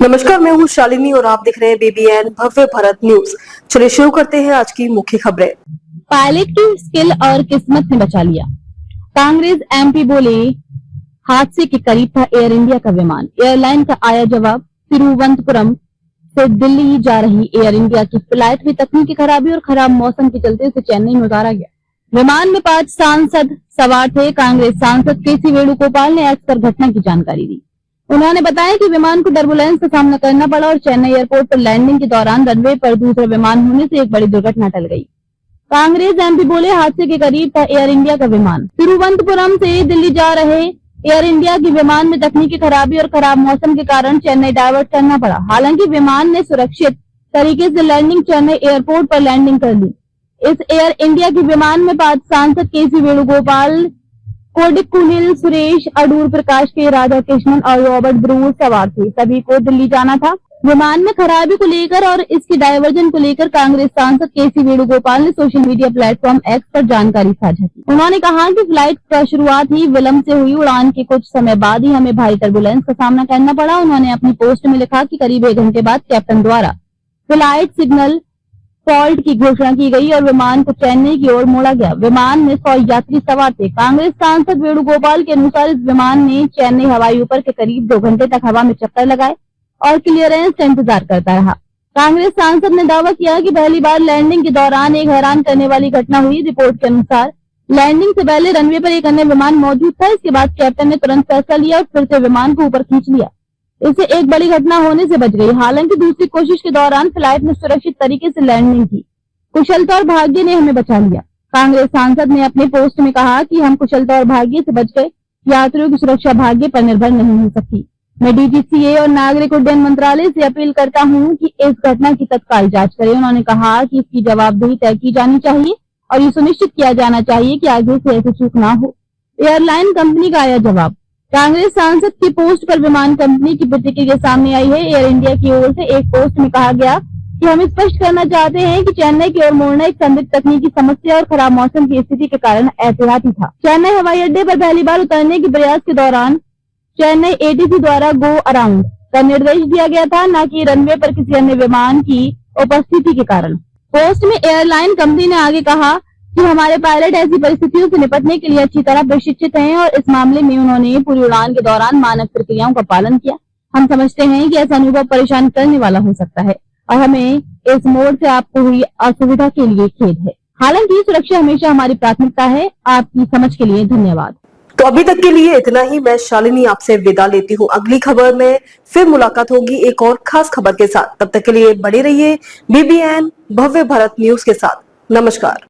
नमस्कार, मैं हूँ शालिनी और आप देख रहे हैं BBN भव्य भारत न्यूज। चलिए शुरू करते हैं आज की मुख्य खबरें। पायलट की स्किल और किस्मत ने बचा लिया। कांग्रेस MP बोले हादसे के करीब था एयर इंडिया का विमान। एयरलाइन का आया जवाब। तिरुवनंतपुरम से दिल्ली जा रही एयर इंडिया की फ्लाइट में तकनीकी खराबी और खराब मौसम के चलते उसे चेन्नई में उतारा गया। विमान में 5 सांसद सवार थे। कांग्रेस सांसद KC वेणुगोपाल ने एक्स पर घटना की जानकारी दी। उन्होंने बताया कि विमान को टर्बुलेंस का सामना करना पड़ा और चेन्नई एयरपोर्ट पर लैंडिंग के दौरान रनवे पर दूसरा विमान होने से एक बड़ी दुर्घटना टल गई। कांग्रेस MP बोले हादसे के करीब था एयर इंडिया का विमान। तिरुवनंतपुरम से दिल्ली जा रहे एयर इंडिया के विमान में तकनीकी खराबी और खराब मौसम के कारण चेन्नई डाइवर्ट करना पड़ा। हालांकि विमान ने सुरक्षित तरीके से लैंडिंग चेन्नई एयरपोर्ट पर लैंडिंग कर ली। इस एयर इंडिया के विमान में 5 सांसद KC वेणुगोपाल, कोडिकुनिल सुरेश, अडूर प्रकाश के राधाकृष्णन और रॉबर्ट ब्रूस सवार थे। सभी को दिल्ली जाना था। विमान में खराबी को लेकर और इसकी डायवर्जन को लेकर कांग्रेस सांसद KC वेणुगोपाल ने सोशल मीडिया प्लेटफॉर्म X पर जानकारी साझा की। उन्होंने कहा कि फ्लाइट का शुरुआत ही विलंब से हुई। उड़ान के कुछ समय बाद ही हमें भारी टर्बुलेंस का सामना करना पड़ा। उन्होंने अपनी पोस्ट में लिखा कि करीब 1 घंटे बाद कैप्टन द्वारा फ्लाइट सिग्नल फॉल्ट की घोषणा की गई और विमान को चेन्नई की ओर मोड़ा गया। विमान में 100 यात्री सवार थे। कांग्रेस सांसद वेणुगोपाल के अनुसार इस विमान ने चेन्नई हवाई ऊपर के करीब 2 घंटे तक हवा में चक्कर लगाए और क्लियरेंस का इंतजार करता रहा। कांग्रेस सांसद ने दावा किया कि पहली बार लैंडिंग के दौरान एक हैरान करने वाली घटना हुई। रिपोर्ट के अनुसार लैंडिंग से पहले रनवे पर एक अन्य विमान मौजूद था। इसके बाद कैप्टन ने तुरंत फैसला लिया और फिर से विमान को ऊपर खींच लिया। इससे एक बड़ी घटना होने से बच गई। हालांकि दूसरी कोशिश के दौरान फ्लाइट ने सुरक्षित तरीके से लैंडिंग की। कुशलता और भाग्य ने हमें बचा लिया। कांग्रेस सांसद ने अपने पोस्ट में कहा कि हम कुशलता और भाग्य से बच गए। यात्रियों की सुरक्षा भाग्य पर निर्भर नहीं हो सकती। मैं DGCA और नागरिक उड्डयन मंत्रालय से अपील करता हूं कि इस घटना की तत्काल जांच करें। उन्होंने कहा कि इसकी जवाबदेही तय की जानी चाहिए और ये सुनिश्चित किया जाना चाहिए कि आगे से ऐसी चूक ना हो। एयरलाइन कंपनी का आया जवाब। कांग्रेस सांसद की पोस्ट पर विमान कंपनी की प्रतिक्रिया सामने आई है। एयर इंडिया की ओर से एक पोस्ट में कहा गया कि हम स्पष्ट करना चाहते हैं कि चेन्नई की ओर मोड़ना एक संदिग्ध तकनीकी समस्या और खराब मौसम की स्थिति के कारण एहतियाती था। चेन्नई हवाई अड्डे पर पहली बार उतरने के प्रयास के दौरान चेन्नई ATC द्वारा गो अराउंड का निर्देश दिया गया था, न कि रनवे पर किसी अन्य विमान की उपस्थिति के कारण। पोस्ट में एयरलाइन कंपनी ने आगे कहा कि हमारे पायलट ऐसी परिस्थितियों से निपटने के लिए अच्छी तरह प्रशिक्षित हैं और इस मामले में उन्होंने पूरी उड़ान के दौरान मानक प्रक्रियाओं का पालन किया। हम समझते हैं कि ऐसा अनुभव परेशान करने वाला हो सकता है और हमें इस मोड़ से आपको हुई असुविधा के लिए खेद है। हालांकि सुरक्षा हमेशा हमारी प्राथमिकता है। आपकी समझ के लिए धन्यवाद। तो अभी तक के लिए इतना ही। मैं शालिनी आपसे विदा लेती हूँ। अगली खबर में फिर मुलाकात होगी एक और खास खबर के साथ। तब तक के लिए बने रहिए BBN भव्य भारत न्यूज के साथ। नमस्कार।